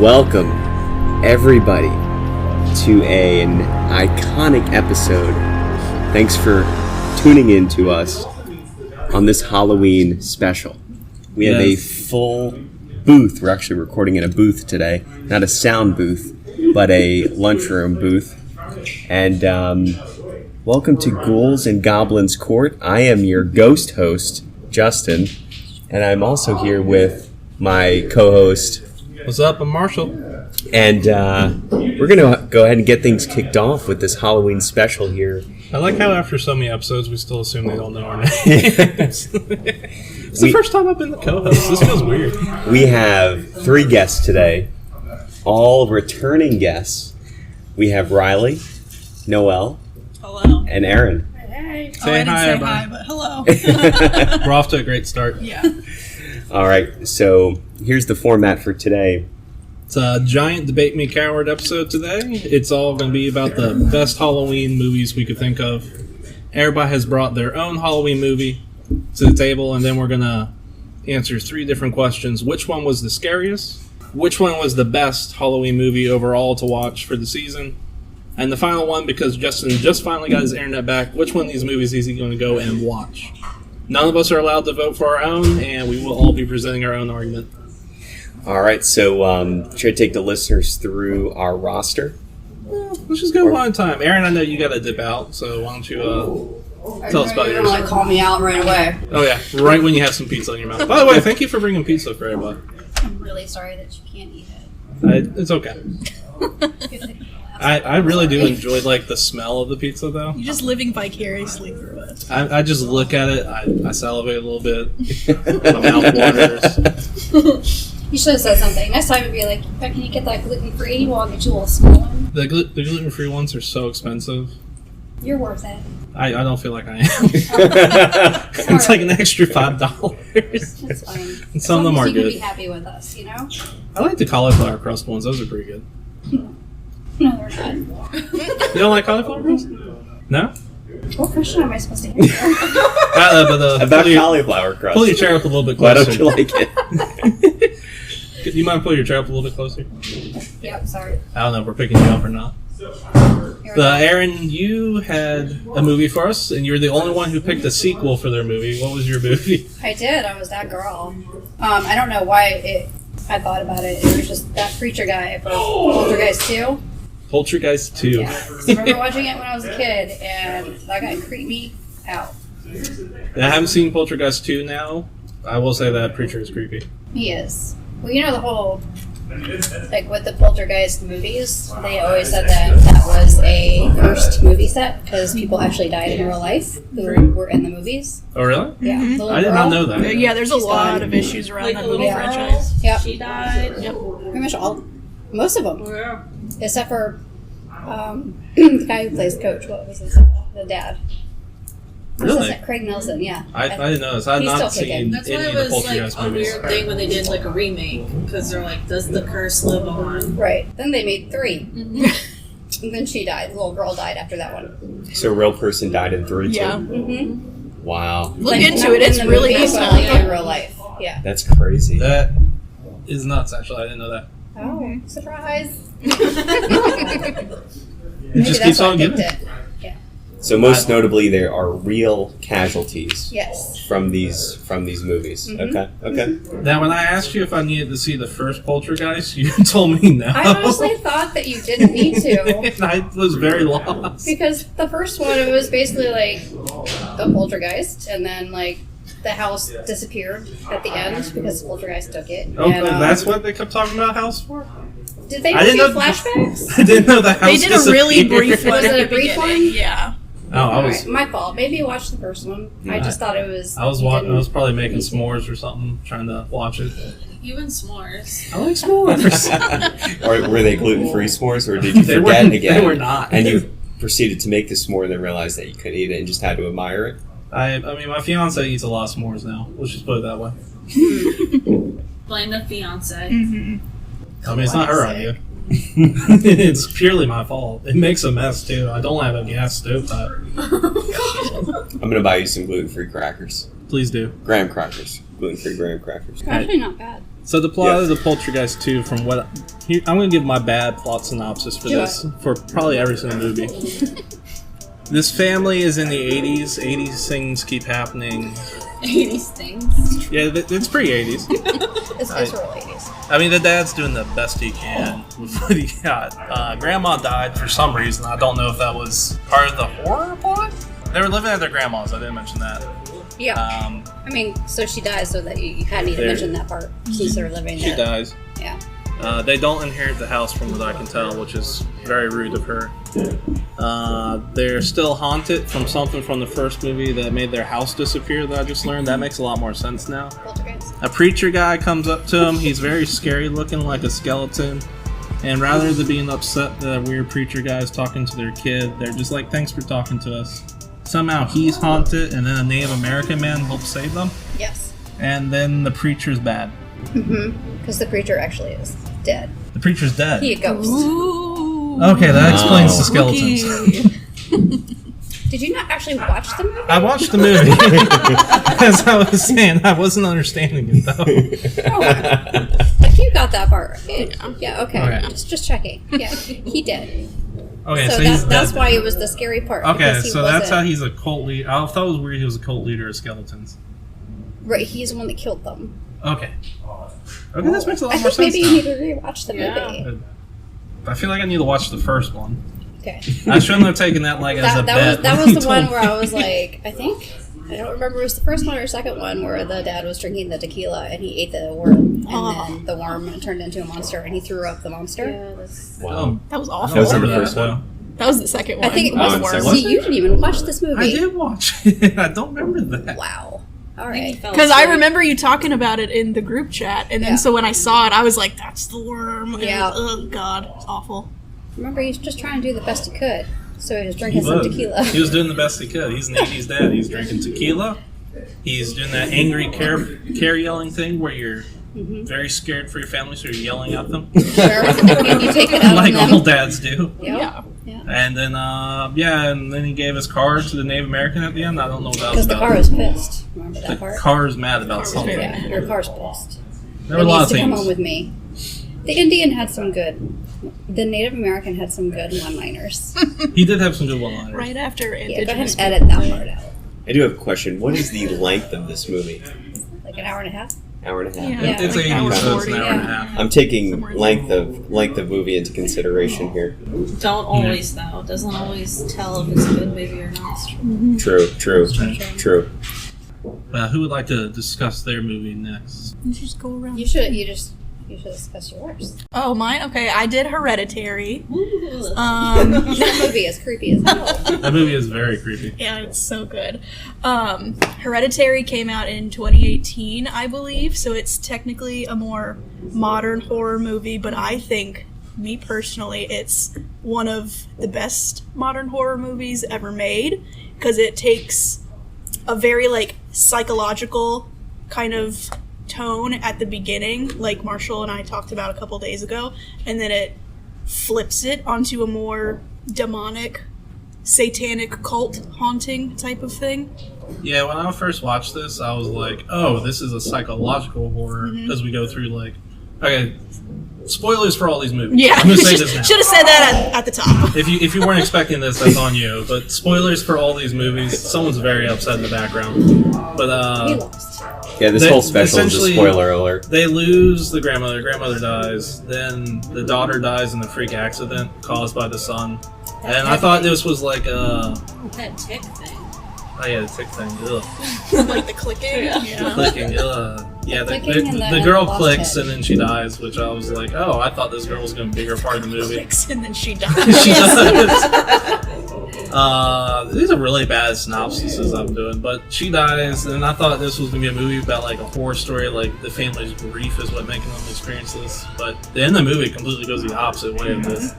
Welcome, everybody, to an iconic episode. Thanks for tuning in to us on this Halloween special. We have a full booth. We're actually recording in a booth today. Not a sound booth, but a lunchroom booth. And welcome to Ghouls and Goblins Court. I am your ghost host, Justin, and I'm also here with my co-host. What's up? I'm Marshall. And we're going to go ahead and get things kicked off with this Halloween special here. I like how after so many episodes, we still assume they don't know our names. It's the first time I've been the co-host. This feels weird. We have 3 guests today, all returning guests. We have Rylee, Noelle, hello, and Erin. Hey. Say I didn't hi, say hi, but hello. We're off to a great start. Yeah. All right, so here's the format for today. It's a giant Debate Me Coward episode today. It's all going to be about the best Halloween movies we could think of. Everybody has brought their own Halloween movie to the table, and then we're going to answer 3 different questions. Which one was the scariest? Which one was the best Halloween movie overall to watch for the season? And the final one, because Justin just finally got his internet back, which one of these movies is he going to go and watch? None of us are allowed to vote for our own, and we will all be presenting our own argument. All right, so should I take the listeners through our roster? Let's just go one at a time. Erin, I know you got to dip out, so why don't you tell us about yours? You're call me out right away. Oh, yeah, right when you have some pizza in your mouth. By the way, thank you for bringing pizza for everybody. I'm really sorry that you can't eat it. It's okay. I really do enjoy the smell of the pizza, though. You're just living vicariously through it. I just look at it, I salivate a little bit, my mouth waters. You should have said something. Next time, you'd be like, can you get that gluten-free? Well, I'll get you a little small one. The gluten-free ones are so expensive. You're worth it. I don't feel like I am. It's like an extra $5. That's fine. And some of them are you good. can be happy with us, you know? I like the cauliflower crust ones. Those are pretty good. No, they're not. You don't like cauliflower crust? No? What question am I supposed to answer? About cauliflower crust. Pull your chair up a little bit Why closer. don't you like it? Do you mind pulling your chair up a little bit closer? Yep, sorry. I don't know if we're picking you up or not. Erin, you had a movie for us, and you're the only one who picked a sequel for their movie. What was your movie? I did. I was that girl. I don't know why I thought about it. It was just that preacher guy for Poltergeist 2. Poltergeist 2. Yeah. I remember watching it when I was a kid, and that guy creeped me out. I haven't seen Poltergeist 2 now. I will say that preacher is creepy. He is. Well, you know the whole, with the Poltergeist movies, they always said that was a cursed movie set because people actually died in real life who were in the movies. Oh, really? Yeah. Mm-hmm. The I did not know that. Yeah, there's a lot of issues around that movie franchise. Yep. She died. Yep. Pretty much most of them. Yeah. Except for the guy who plays Coach. What was his the dad? Really? Craig Nelson, yeah. I didn't know this. I had not seen That's why any it of the was Poltergeist a movies. weird thing when they did a remake, because they're like, does the curse live on? Right. Then they made 3. And then she died. The little girl died after that one. So a real person died in 3 too? Yeah. Mm-hmm. Wow. Look into it. It's really based based on in real life. Yeah. That's crazy. That is nuts, actually. I didn't know that. Oh, surprise. It just keeps on giving. Yeah. So most notably, there are real casualties Yes. from these movies. Mm-hmm. Okay. Now, when I asked you if I needed to see the first Poltergeist, you told me no. I honestly thought that you didn't need to. And I was very lost. Because the first one, it was basically like a poltergeist, and then the house disappeared at the end because the poltergeist took it. Oh, and, that's what they kept talking about house for? Did they I didn't do know flashbacks? I didn't know the house They did a really brief one. Was at it a the brief beginning. one? Yeah. Oh, I was. Alright, my fault. Maybe you watched the first one. I just thought it was. I was probably making s'mores or something, trying to watch it. Even s'mores. I like s'mores. Or were they gluten-free s'mores, or did you They forget weren't- again? they were not. And you proceeded to make the s'more and then realized that you couldn't eat it and just had to admire it? I mean, my fiance eats a lot of s'mores now. Let's just put it that way. Blame the fiance. Mm-hmm. I mean, it's not her idea. It's purely my fault. It makes a mess, too. I don't have a gas stove type. I'm going to buy you some gluten-free crackers. Please do. Graham crackers. Gluten-free graham crackers. Actually, not bad. So the plot Yeah. of the Poltergeist 2, from what I'm going to give my bad plot synopsis for Do this for probably every single movie. This family is in the 80s. 80s things keep happening. 80s things. Yeah, it's pretty 80s. It's real ladies. I mean, the dad's doing the best he can with what he got. Grandma died for some reason. I don't know if that was part of the horror plot. They were living at their grandma's. I didn't mention that. Yeah. I mean, so she dies, so that you kind of need to mention that part since they're living She there. dies. Yeah. They don't inherit the house from what I can tell, which is very rude of her. They're still haunted from something from the first movie that made their house disappear that I just learned. That makes a lot more sense now. Poltergeist. A preacher guy comes up to him. He's very scary looking, like a skeleton. And rather than being upset that a weird preacher guy is talking to their kid, they're just like, thanks for talking to us. Somehow he's haunted, and then a Native American man helps save them. Yes. And then the preacher's bad. Because the preacher actually is dead. The preacher's dead. He a ghost. Ooh. Okay, that explains the skeletons. Spooky. Did you not actually watch the movie? I watched the movie. As I was saying, I wasn't understanding it though. Oh, like you got that part. Yeah. Okay. Okay. Just checking. Yeah. He did. Okay, So so he's that's dead. why it was the scary part. Okay, because he so that's how wasn't- he's a cult leader. I thought it was weird he was a cult leader of skeletons. Right. He's the one that killed them. Okay. Okay, this makes a lot I more think sense maybe now. you need to rewatch the Yeah. movie. I feel like I need to watch the first one. Okay. I shouldn't have taken that like as a bet. That when was he the one told where me. I was like, I don't remember if it was the first one or the second one where the dad was drinking the tequila and he ate the worm and then the worm turned into a monster and he threw up the monster. Yeah, that's... Wow. That was I awful. That was don't the remember first that. one. That was the second one. I think it Oh, was and worm. second one? See, you didn't even watch this movie. I did watch it. I don't remember that. Wow. All Maybe right. fell Because I asleep. remember you talking about it in the group chat, and then Yeah. so when I saw it, I was like, "That's the worm." And Yeah. oh God, it's awful. Remember, he was just trying to do the best he could. So he was He drinking some was. tequila. He was doing the best he could. He's an 80s dad. He's drinking tequila. He's doing that angry care yelling thing where you're very scared for your family, so you're yelling at them. Sure. And you take it out Like on all them. dads do. Yep. Yeah. And then, and then he gave his car to the Native American at the end. I don't know what that Because was the about. car was pissed. Remember The that part? car's mad about something. Yeah, your car's pissed. There were It a lot needs of to come home things. with me. The Indian had some good. The Native American had some good one-liners. He did have some good one-liners. Right after Yeah, go ahead Indigenous. and edit that part out. I do have a question. What is the length of this movie? Like an hour and a half. Hour and a half. Yeah. It's like 80s, hour so it's 40, an hour and a yeah. half. I'm taking Somewhere in length of movie into consideration here. Don't always, though. It doesn't always tell if it's a good movie or not. True. Who would like to discuss their movie next? Let's just go around. You should discuss yours. Oh, mine. Okay, I did Hereditary. Ooh. That movie is creepy as hell. That movie is very creepy. Yeah, it's so good. Hereditary came out in 2018, I believe, so it's technically a more modern horror movie, but I think, me personally, it's one of the best modern horror movies ever made, because it takes a very, like, psychological kind of tone at the beginning, like Marshall and I talked about a couple days ago, and then it flips it onto a more demonic, satanic cult haunting type of thing. Yeah, when I first watched this, I was like, oh, this is a psychological horror, as we go through, like, okay, spoilers for all these movies. Yeah, I'm going to say this now. should have said that at the top. If you weren't expecting this, that's on you. But spoilers for all these movies. Someone's very upset in the background. But He lost. Yeah, this They- whole special is a essentially- spoiler alert. they lose the grandmother. Grandmother dies. Then the daughter dies in a freak accident caused by the son. And I thought this was like That tick thing. oh yeah, the tick thing. Ugh. Like the clicking. Yeah. Clicking. Ugh. Yeah, the Clicking and the the girl lost clicks head. and then she dies, which I was like, oh, I thought this girl was going to be a bigger part of the movie. Clicks and then she dies. She does. These are really bad synopsises I'm doing, but she dies, and I thought this was gonna be a movie about like a horror story, like the family's grief is what making them experience this. But the end of the movie completely goes the opposite way of this.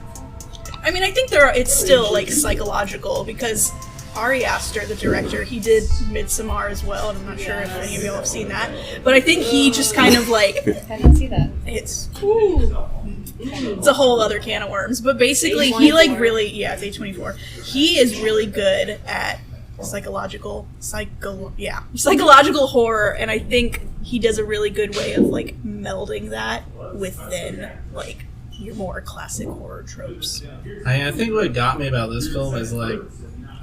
I mean, I think it's still like psychological because Ari Aster, the director, he did Midsommar as well, and I'm not sure if any of y'all have seen that. But I think he just kind of like I didn't see that. it's a whole other can of worms. But basically, he like really it's A24. He is really good at psychological horror, and I think he does a really good way of like melding that within like your more classic horror tropes. I think what got me about this film is like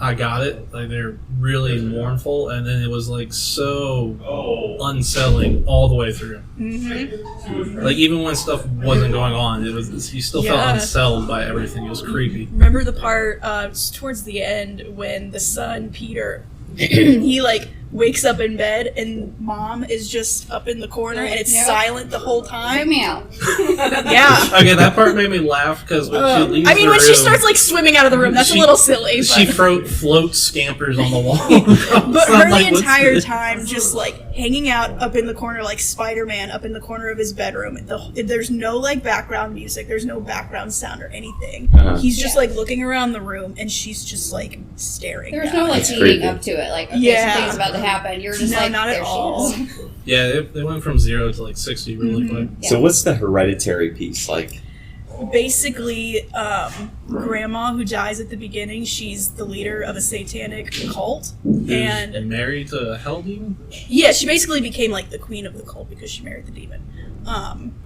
I got it, like they're really mournful, and then it was like so unsettling all the way through. Like even when stuff wasn't going on, it was you still felt unsettled by everything. It was creepy. Remember the part towards the end when the son Peter he like wakes up in bed and mom is just up in the corner and it's silent the whole time. Freak me out. Yeah. Okay, that part made me laugh because when she leaves I mean, the when room, she starts like swimming out of the room, that's a little silly. She But, floats scampers on the wall. but her Like, the what's entire this? time just like hanging out up in the corner like Spider-Man up in the corner of his bedroom. There's no like background music. There's no background sound or anything. He's just like looking around the room and she's just like staring. There's down. no like leading up to it. Like, okay, something's about to happen. You're just No, like, not at there all. she is. Yeah, they went from 0 to like 60 really quick. So what's the Hereditary piece like? Basically, grandma who dies at the beginning, she's the leader of a satanic cult. And Who's married to a hell demon? yeah, she basically became like the queen of the cult because she married the demon.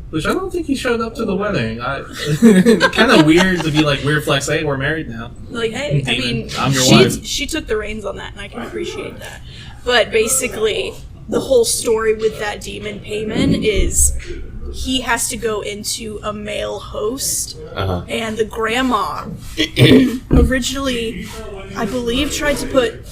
Which I don't think he showed up to the wedding. Kind of weird to be like weird flex. Hey, we're married now. Like, hey, I Demon, mean, I'm your wife. she took the reins on that, and I can appreciate that. But basically, the whole story with that demon Payman is he has to go into a male host, and the grandma originally, I believe, tried to put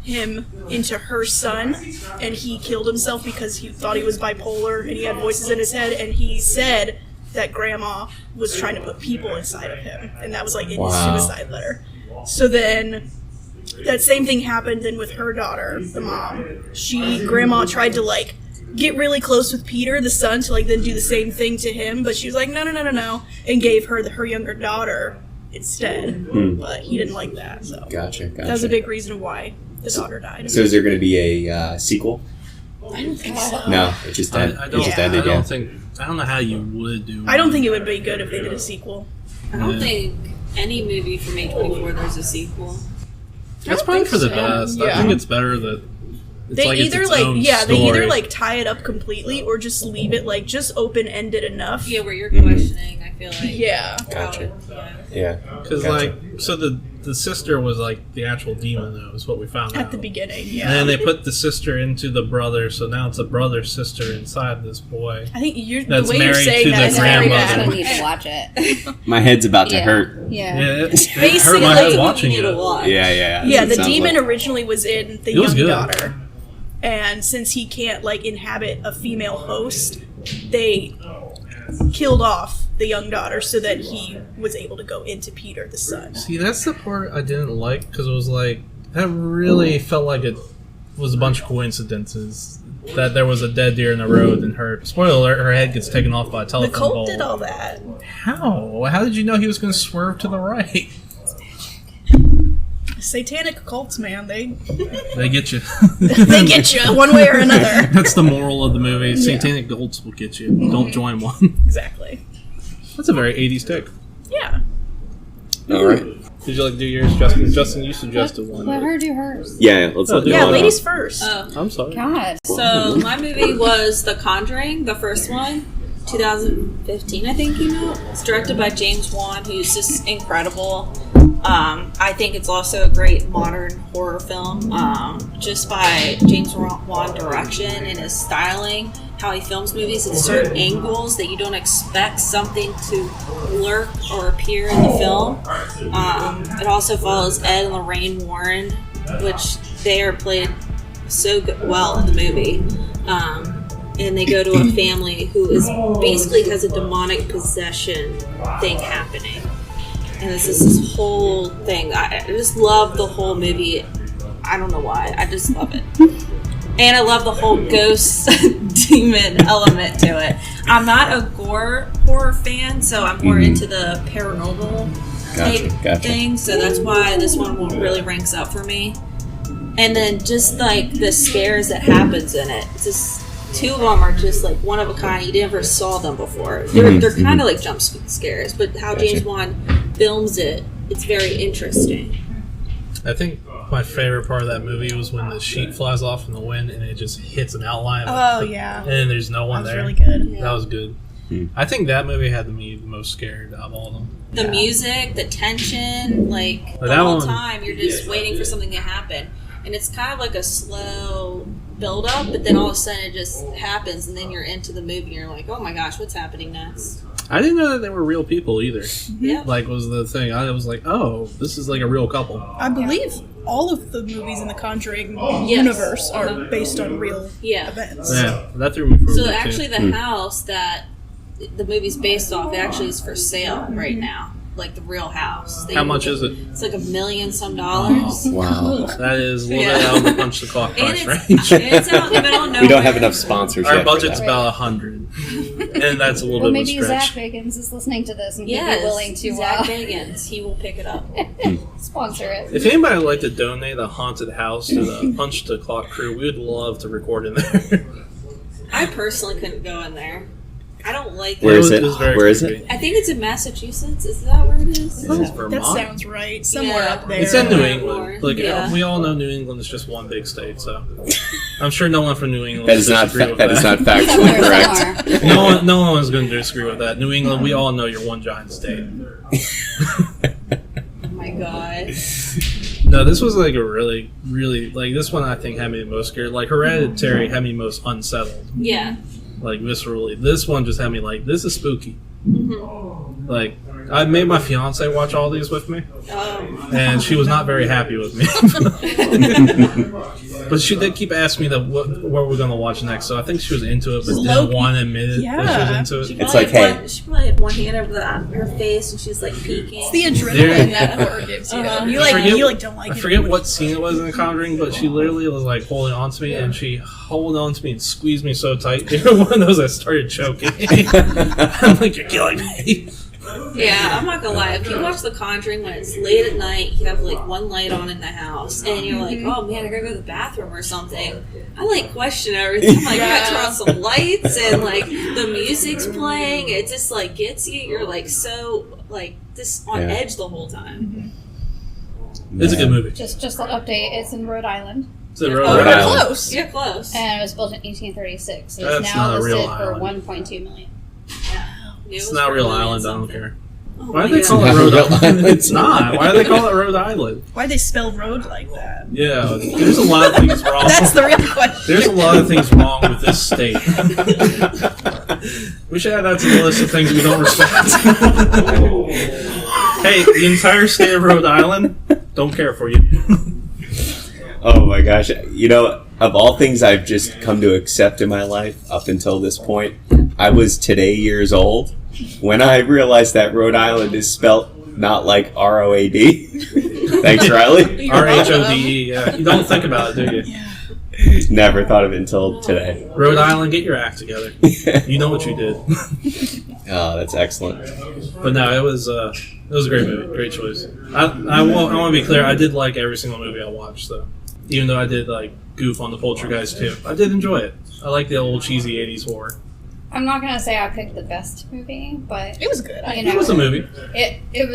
him into her son, and he killed himself because he thought he was bipolar and he had voices in his head, and he said that grandma was trying to put people inside of him, and that was like in his suicide letter. So then that same thing happened then with her daughter, the mom. Grandma tried to like get really close with Peter, the son, to like then do the same thing to him, but she was like, no, and gave her her younger daughter instead. But he didn't like that, so. Gotcha. That was a big reason why the daughter died. So is there going to be a sequel? I don't think so. No, it just ended. I It just ended. I don't know how you would do. I don't think it would be good if they did a sequel. I don't think any movie from A24 there's a sequel. That's probably for the best. I think it's better that it's They like either it's its own they either story. like tie it up completely or just leave it like just open ended enough. Yeah, where you're questioning, I feel like. Yeah. Gotcha. Yeah. Yeah. Because Gotcha. like, so the sister was like the actual demon though, is what we found out At the beginning, yeah. And then they put the sister into the brother, so now it's a brother sister inside this boy. I think the That's way you're married saying to that the is very grandmother. I bad. need to watch it. My head's about to Yeah. hurt. Yeah. Yeah, it hurt Basically, my head you watching You need it. to watch. Yeah. Yeah, It the sounds demon like- originally was in the It was young good. daughter. And since he can't like inhabit a female host, they killed off the young daughter so that he was able to go into Peter, the son. See, that's the part I didn't like because it was like that really felt like it was a bunch of coincidences. That there was a dead deer in the road and her spoiler alert, her head gets taken off by a The telephone cult pole. did all that. How? How did you know he was going to swerve to the right? Satanic cults, man, they They get you. they get you one way or another. That's the moral of the movie. Satanic cults will get you. Don't join one. Exactly. That's a very 80s take. Yeah. All right. Did you like to do yours, Justin? Justin, you suggested one. Let her do hers. Yeah. Let's let Yeah, Noelle know. ladies first. I'm sorry. God. So my movie was The Conjuring, the first one, 2015 I think came out. It's directed by James Wan, who's just incredible. I think it's also a great modern horror film, just by James Wan direction and his styling, how he films movies at certain angles that you don't expect something to lurk or appear in the film. It also follows Ed and Lorraine Warren, which they are played so well in the movie. And they go to a family who is basically has a demonic possession thing happening. And it's just this whole thing. I just love the whole movie. I don't know why. I just love it. And I love the whole ghost demon element to it. I'm not a gore horror fan, so I'm more into the paranormal Gotcha. thing. So that's why this one really ranks up for me. And then just like the scares that happens in it. It's just two of them are just like one of a kind. You never saw them before. They're kind of like jump scares, but how James Wan films it, it's very interesting. I think my favorite part of that movie was when the sheet flies off in the wind and it just hits an outline. Oh, yeah. And then there's no one That was there. really good. Yeah. That was good. I think that movie had me the most scared of all of them. The music, the tension, like But the that whole one- time you're just waiting for something to happen. And it's kind of like a slow build up, but then all of a sudden it just happens and then you're into the movie and you're like, oh my gosh, what's happening next? I didn't know that they were real people either. Yeah. Like, was the thing. I was like, oh, this is like a real couple. I believe all of the movies in the Conjuring Yes. universe are based on real Yeah. events. Yeah, that threw me for a So loop, actually too. the house that the movie's based off actually is for sale right now. Like the real house. How much is it? It's like $1 million some dollars. Wow. That is a little Yeah. bit out of the punch the clock And price it's, range. it's out in the middle of nowhere. We don't have enough sponsors Our yet. for budget's that. about 100, and that's a little Well, bit of a maybe Zach stretch. Bagans is listening to this and he'd Yes, be willing to Zach Bagans. He will pick it up. sponsor it. If anybody would like to donate a haunted house to the Punch the Clock crew, we would love to record in there. I personally couldn't go in there. I don't like Where is It it? was very Where is creepy. it? I think it's in Massachusetts. Is that where it is? It's That Vermont. sounds right. Somewhere Yeah. up there. It's in New Yeah. England. Like Yeah. we all know, New England is just one big state. So I'm sure no one from New England That is not disagree with that is not Somewhere, factually correct. somewhere. no one is going to disagree with that. New England, we all know you're one giant state. Oh my god. No, this was like a really, really like this one. I think had me the most scared. Like Hereditary had me most unsettled. Yeah. Like viscerally. This one just had me like, this is spooky. Mm-hmm. Like I made my fiance watch all these with me, Oh. and she was not very happy with me. But she did keep asking me what we're going to watch next. So I think she was into it, but Low- didn't want to admit it that she was She into it. It's probably like, had hey. she probably had one hand over her face and she's like peeking. It's the adrenaline There- that horror gives you. Uh-huh. You like Forget- you like don't like I it. forget what scene it was in The Conjuring, but she literally was like holding on to me, and she held on to me and squeezed me so tight. One of those I started choking. I'm like, you're killing me. Yeah, I'm not gonna lie. If you watch The Conjuring when it's late at night, you have like one light on in the house, and you're like, oh man, I gotta go to the bathroom or something. I like question everything. I'm like, I gotta turn on some lights, and like the music's playing. It just like gets you. You're like so like just on Yeah. edge the whole time. It's a good movie. Just an update. It's in Rhode Island, It's a Oh, Rhode Rhode Island. Island. Close. You're close. and it was built in 1836. It's That's now not a real listed for island. 1.2 million. It's not real island. I don't care. Oh Why my do they God. call it It's Rhode not real Island? island. It's not. Why do they call it Rhode Island? Why they spell road like that? Yeah, there's a lot of things wrong. That's the real question. There's a lot of things wrong with this state. We should add that to the list of things we don't respect. Hey, the entire state of Rhode Island, don't care for you. Oh my gosh. You know, of all things I've just come to accept in my life up until this point, I was today years old when I realized that Rhode Island is spelt not like R-O-A-D. Thanks, Rylee. R-H-O-D-E, yeah. You don't think about it, do you? Yeah. Never thought of it until today. Rhode Island, get your act together. You know what you did. Oh, that's excellent. But no, it was a great movie. Great choice. I want to be clear, I did like every single movie I watched, though. Even though I did like goof on the Poltergeist too. I did enjoy it. I like the old cheesy 80s horror. I'm not gonna say I picked the best movie, but It was good. you know, It was a movie. It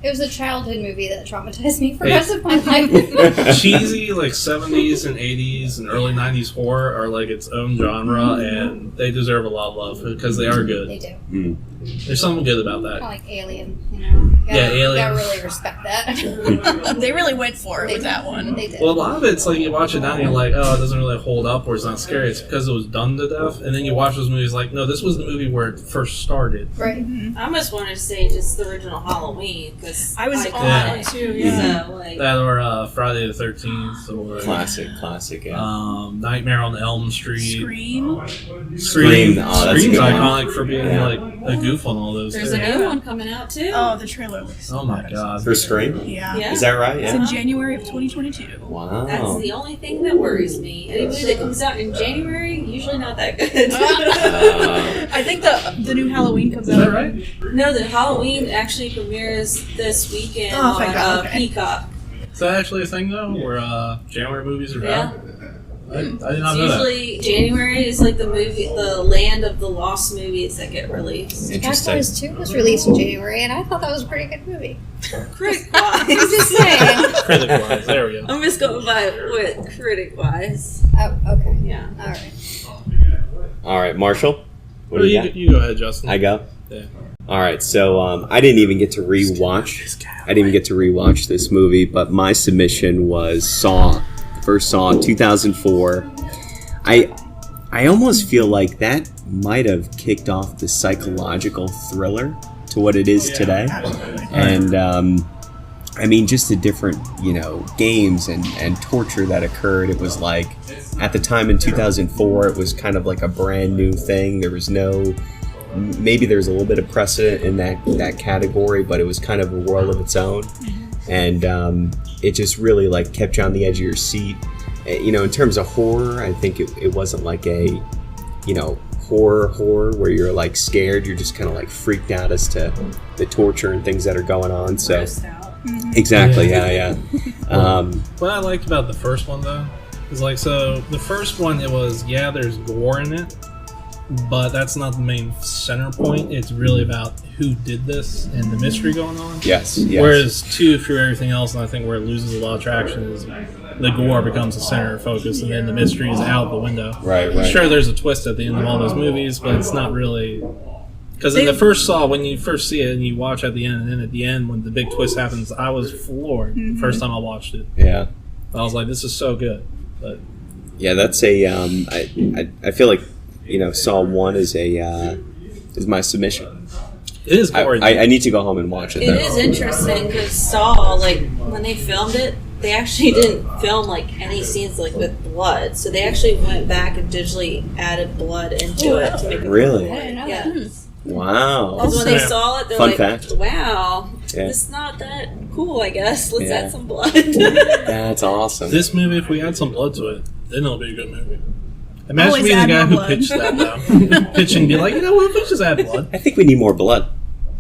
was a childhood movie that traumatized me for the Hey. rest of my life. Cheesy like 70s and 80s and early 90s horror are like its own genre, and they deserve a lot of love because they are They good. do. Mm. There's something good about Kind that. of like Alien, you know. Yeah, Alien. Gotta really respect that. They really went for it with that one. They did. Well, a lot of it's like you watch it now and you're like, oh, it doesn't really hold up or it's not scary. It's because it was done to death. And then you watch those movies like, no, this was the movie where it first started. Right. I almost wanted to say just the original Halloween because I was on Yeah. it too. Yeah. So like, That or Friday the 13th or Classic, yeah. Nightmare on Elm Street. Scream. Scream. Oh, that's a Scream's good one. iconic for being Yeah. like a goof on all those. there's too. a new one coming out too. Oh, the trailer looks. Oh my god. For Scream? Yeah. Yeah. Is that right? It's Yeah. in January of 2022. That's Wow. the only thing that worries me. Any movie that comes out in January, usually not that good. I think the new Halloween comes Is out. that right? No, the Halloween actually premieres this weekend Oh, on thank God, okay. Peacock. Is that actually a thing though, where January movies are Yeah. out? I did not know that. Usually January is like the land of the lost movies that get released. Bad Boys 2 was released in January, and I thought that was a pretty good movie. Critic-wise. I'm just saying. Critic-wise, there we go. I'm just going by what critic-wise. Oh, okay. Yeah. All right. All right, Marshall. What Well, do you got? you go ahead, Justin. I go. Yeah. All right, so I didn't even get to rewatch. I didn't even get to rewatch this movie, but my submission was Saw, the first Saw, 2004. I almost feel like that might have kicked off the psychological thriller to what it is today, and I mean, just the different games and torture that occurred. It was like at the time in 2004, it was kind of like a brand new thing. There was no. Maybe there's a little bit of precedent in that category, but it was kind of a world of its own, and it just really like kept you on the edge of your seat. In terms of horror, I think it wasn't like a horror where you're like scared. You're just kind of like freaked out as to the torture and things that are going on. So exactly, yeah. What I liked about the first one though is like, so the first one, it was there's gore in it, but that's not the main center point. It's really about who did this and the mystery going on. Yes. Whereas 2, through everything else, and I think where it loses a lot of traction is the gore becomes the center of focus, and then the mystery is out the window. Right. Sure, there's a twist at the end of all those movies, but it's not really. Because in the first Saw, when you first see it and you watch at the end, and then at the end when the big twist happens, I was floored the first time I watched it. Yeah. I was like, this is so good. But yeah, that's a. I feel like Saw 1 is is my submission. it is gory. I need to go home and watch it. It is interesting because Saw, like, when they filmed it, they actually didn't film like any scenes like with blood, so they actually went back and digitally added blood into it to make it Really? I didn't know Yeah. that. Wow. Because when they saw it, they're Fun like, fact. "Wow, Yeah. this is not that cool. I guess let's Yeah. add some blood." That's awesome. This movie, if we add some blood to it, then it'll be a good movie. Imagine Always being the add guy more who blood. pitched that, though. Pitch and be like, what if we just add blood? I think we need more blood.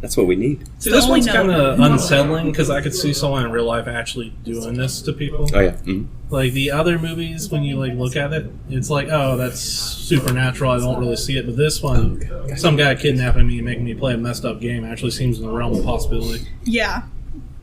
That's what we need. See, this The one's only kind of note. unsettling because I could see someone in real life actually doing this to people. Oh yeah. Mm-hmm. Like the other movies, when you like look at it, it's like, oh, that's supernatural. I don't really see it. But this one, some guy kidnapping me and making me play a messed up game actually seems in the realm of possibility. Yeah,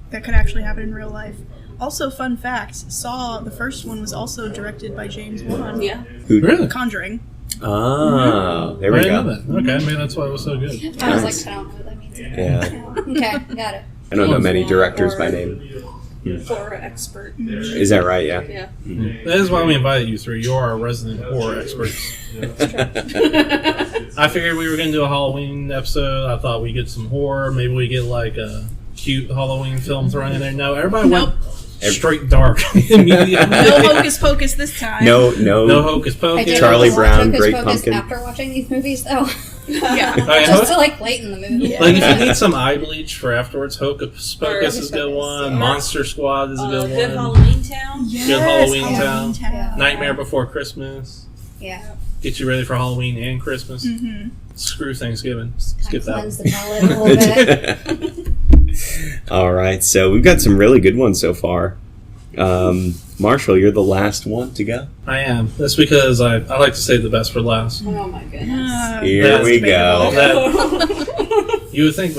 that could actually happen in real life. Also, fun fact: Saw, the first one, was also directed by James Wan. Yeah. Really? Conjuring. Oh, there I we didn't go. know that. Okay, maybe that's why it was so good. I was like, I don't know what that means. Yeah. Okay, got it. I don't know many directors by name. Horror expert. Is that right? Yeah. Yeah. That is why we invited you three. You are our resident horror experts. I figured we were going to do a Halloween episode. I thought we'd get some horror. Maybe we get like a cute Halloween film thrown in there. No, everybody went straight dark immediately. No hocus pocus this time. No hocus I pocus. did Charlie watch Brown, Hocus Great Pocus Pumpkin. after watching these movies, though. Yeah. Oh, yeah, Just to like late in the movie. Yeah. like if you need some eye bleach for afterwards, Hocus Pocus is a good Pocus. one. Monster Squad is a good Good one. Halloween Town. Yes, Good Halloween Halloween Town. Yeah. Nightmare Before Christmas. Yeah. Get you ready for Halloween and Christmas. Screw Thanksgiving. Skip that. Cleanse the palate a little bit. All right, so we've got some really good ones so far. Marshall, you're the last one to go. I am. That's because I like to save the best for last. Oh my goodness. Here That's we go. That- you would think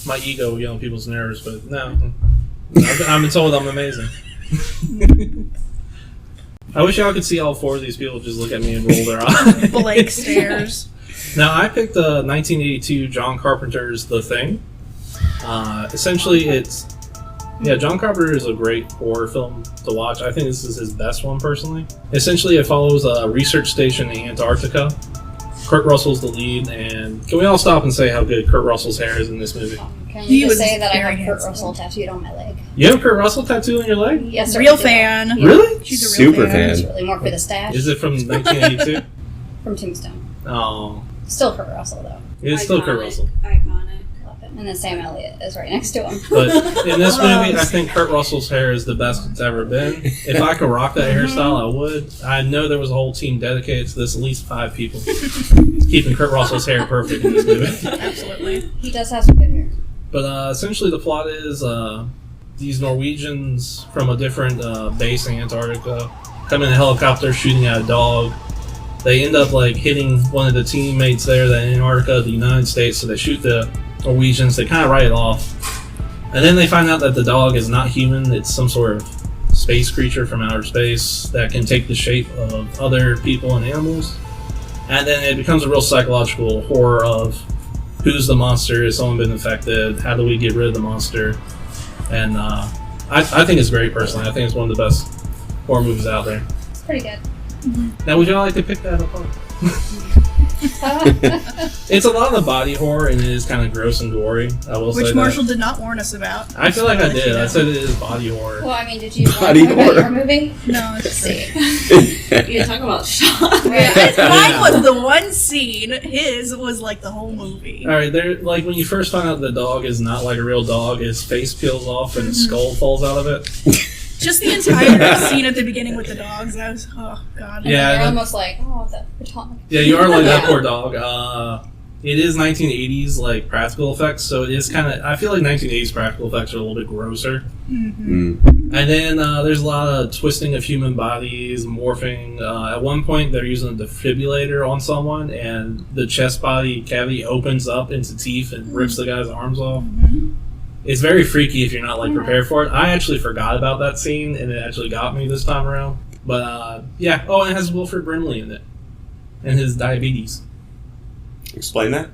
my ego would get on people's nerves, but no. I've been told I'm amazing. I wish y'all could see all four of these people just look at me and roll their eyes. Blake stares. Now, I picked 1982 John Carpenter's The Thing. Essentially, John Carpenter is a great horror film to watch. I think this is his best one, personally. Essentially, it follows a research station in Antarctica. Kurt Russell's the lead, and can we all stop and say how good Kurt Russell's hair is in this movie? Can He you was just say that I very have Kurt handsome. Russell tattooed on my leg? You have Kurt Russell tattooed on your leg? Yes, sir. Real I do. fan. Really? She's a real Super It's fan. really more for the stash. Is it from 1982? From Tombstone. Oh, Still Kurt Russell, though. it's still Kurt Russell. Iconic. Love him. And then Sam Elliott is right next to him. But in this movie, I think Kurt Russell's hair is the best it's ever been. If I could rock that hairstyle, I would. I know there was a whole team dedicated to this, at least 5 people, keeping Kurt Russell's hair perfect in this movie. Absolutely. He does have some good hair. But essentially, the plot is these Norwegians from a different base in Antarctica come in a helicopter shooting at a dog. They end up like hitting one of the teammates there, the Antarctica, the United States, so they shoot the Norwegians. They kind of write it off. And then they find out that the dog is not human. It's some sort of space creature from outer space that can take the shape of other people and animals. And then it becomes a real psychological horror of who's the monster, has someone been infected, how do we get rid of the monster? And I think it's great personally. I think it's one of the best horror movies out there. It's pretty good. Now would you all like to pick that apart? It's a lot of the body horror and it is kind of gross and gory. I will say Which that. Marshall did not warn us about. I feel like I did. I said it is body horror. Well, I mean, did you Body talk about horror. your movie? No, it's See. You talk about shock. Mine was the one scene. His was like the whole movie. All right, there. Like when you first find out the dog is not like a real dog, his face peels off and his skull falls out of it. Just the entire scene at the beginning with the dogs. That was, oh god. Yeah, You're that- almost like, oh, the dog. Yeah, you are like that poor dog. It is 1980s like practical effects, so it is kind of. I feel like 1980s practical effects are a little bit grosser. Mm. And then there's a lot of twisting of human bodies, morphing. At one point, they're using a defibrillator on someone, and the chest body cavity opens up into teeth and rips the guy's arms off. It's very freaky if you're not like prepared for it. I actually forgot about that scene, and it actually got me this time around. But yeah. Oh, and it has Wilford Brimley in it, and his diabetes. Explain that.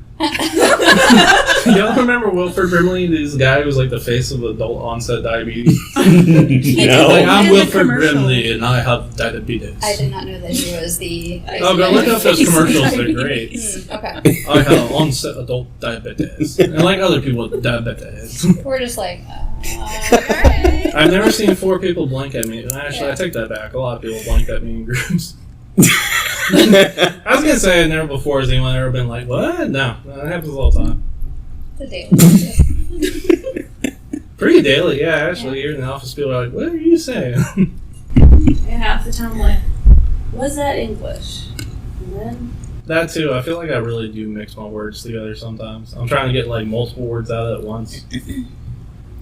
Y'all remember Wilford Brimley, this guy who was like the face of adult onset diabetes? No. Like, I'm In the Wilford commercial. Brimley and I have diabetes. I did not know that he was the. Oh, go look up those commercials, they're great. Okay. I have onset adult diabetes. And like other people with diabetes. We're just like, alright. I've never seen 4 people blink at me. And actually, I take that back. A lot of people blink at me in groups. I was gonna say I've never before has anyone ever been like, what? No, that happens all the time. The daily. Pretty daily, yeah, actually. You're in the office, people are like, what are you saying? And half the time, I'm like, was that English? And then, That too, I feel like I really do mix my words together sometimes. I'm trying to get like multiple words out at once.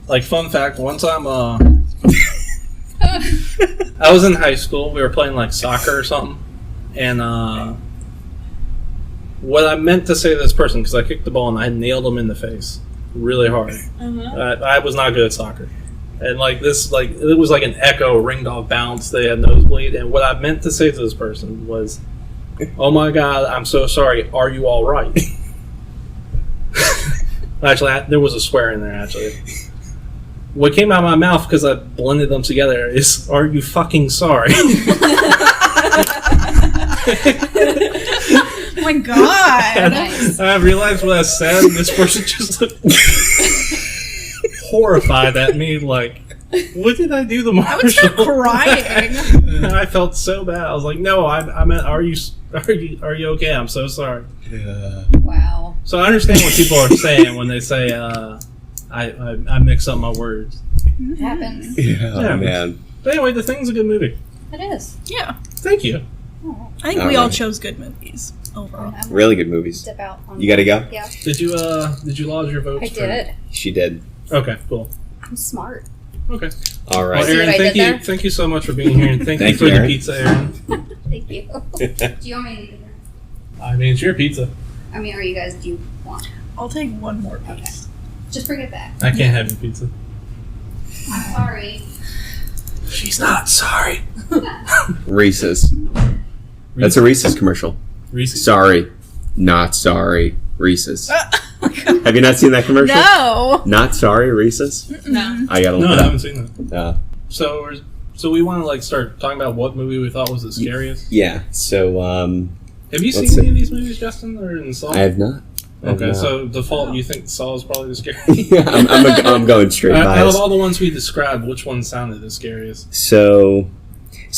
Like, fun fact, one time, I was in high school, we were playing like soccer or something, and what I meant to say to this person, because I kicked the ball and I nailed him in the face really hard. I was not good at soccer. And like this, like it was like an echo ringed off bounce. They had nosebleed, and what I meant to say to this person was, "Oh my God, I'm so sorry. Are you all right?" Actually, there was a swear in there. Actually, what came out of my mouth because I blended them together is, "Are you fucking sorry?" Oh my god. Nice. I realized what I said, and this person just looked horrified at me, like, what did I do to Marshall? I would start crying. And I felt so bad. I was like, no, I meant, are you okay? I'm so sorry. Wow. So I understand what people are saying when they say, I mix up my words. It happens. Yeah, man. But anyway, The Thing's a good movie. It is. Yeah. Thank you. Oh, I think we all Alright. chose good movies overall. I'm Really good movies. step out on You gotta go? Yeah. Did you lodge your votes? I did. She did. Okay, cool. I'm smart. Okay. All Well, right. See Erin, what I thank did you. there? Thank you so much for being here, and thank you Thank for you, the Erin. pizza, Erin. Thank you. Do you want me to? I mean, it's your pizza. I mean, are you guys? Do you want? I'll take one more Okay. piece. Just bring it back. I can't have your pizza. I'm sorry. She's not sorry. Reese's. That's a Reese's commercial. Reese. Sorry. Not sorry. Reese's. Have you not seen that commercial? No. Not sorry, Reese's? no. I gotta look No, I it haven't up. seen that. So we want to like start talking about what movie we thought was the scariest. Yeah, so, Have you Let's seen any see. of these movies, Justin, or in Saw? I have not. I have Okay, not. so default, you think Saw is probably the scariest? Yeah, I'm going straight Out of bias. all the ones we described, which one sounded the scariest? So,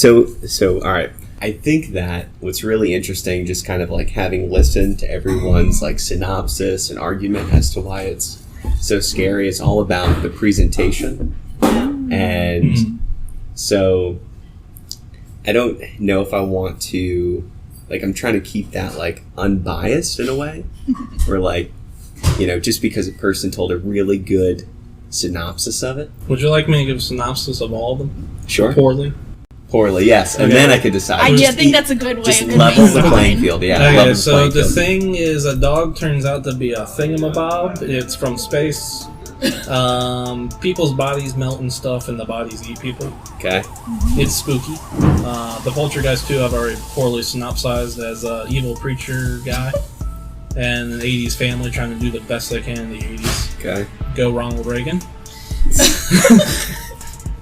all right. I think that what's really interesting, just kind of like having listened to everyone's like synopsis and argument as to why it's so scary, it's all about the presentation. And so, I don't know if I want to, like, I'm trying to keep that like unbiased in a way, where like, you know, just because a person told a really good synopsis of it. Would you like me to give a synopsis of all of them? Sure. Poorly. Poorly, yes. And Okay. then I could decide. I think that's a good way Just of level the advancing. playing field, yeah. Okay, level so playing the field. thing is, a dog turns out to be a thingamabob. It's from space. People's bodies melt and stuff, and the bodies eat people. Okay. It's spooky. The Poltergeist 2 I've already poorly synopsized as a evil preacher guy. And an 80s family trying to do the best they can in the 80s. Okay. Go Ronald Reagan.